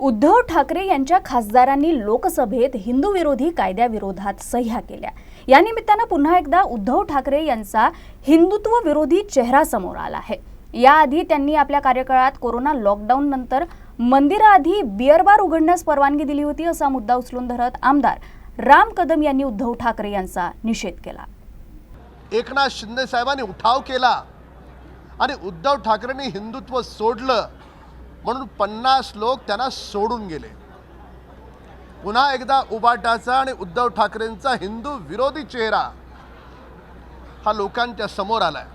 उद्धव ठाकरे यांच्या खासदारांनी लोकसभेत हिंदू विरोधी कायद्याविरोधात सह्या केल्या। या निमित्तानं पुन्हा एकदा उद्धव ठाकरे यांचा हिंदुत्व विरोधी चेहरा समोर आला आहे। याआधी त्यांनी आपल्या कार्यकाळात कोरोना लॉकडाऊन नंतर मंदिराआधी बिअर बार उघडण्यास परवानगी दिली होती, असा मुद्दा उचलून धरत आमदार राम कदम यांनी उद्धव ठाकरे यांचा निषेध केला। एकनाथ शिंदे साहेबांनी उठाव केला आणि उद्धव ठाकरेंनी हिंदुत्व सोडलं म्हणून 50 लोक त्यांना सोडून गेले। पुन्हा एकदा उबाटाचा आणि उद्धव ठाकरेंचा हिंदू विरोधी चेहरा हा लोकांच्या समोर आलाय।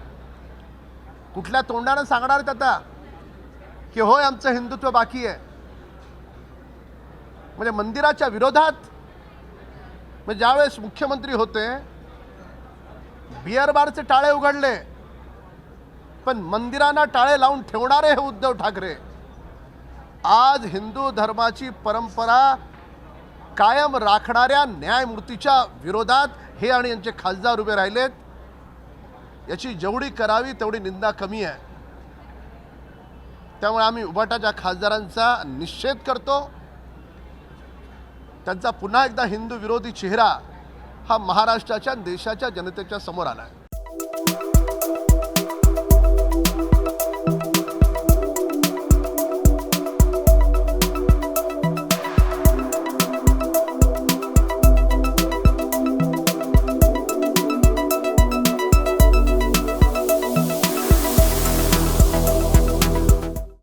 कुठल्या तोंडाने सांगणार आहेत आता की होय आमचं हिंदुत्व बाकी आहे? म्हणजे मंदिराच्या विरोधात, म्हणजे ज्यावेळेस मुख्यमंत्री होते बिअर बारचे टाळे उघडले, पण मंदिरांना टाळे लावून ठेवणारे हे उद्धव ठाकरे आज हिंदू धर्माची परंपरा कायम राखणाऱ्या न्यायमूर्तीच्या विरोधात हे आणि यांचे खासदार उभे राहिलेत। याची जेवढी करावी तेवढी निंदा कमी आहे। त्यामुळे आम्ही उबाटाच्या खासदारांचा निषेध करतो। त्यांचा पुन्हा एकदा हिंदू विरोधी चेहरा हा महाराष्ट्राच्या देशाच्या जनतेच्या समोर आला आहे।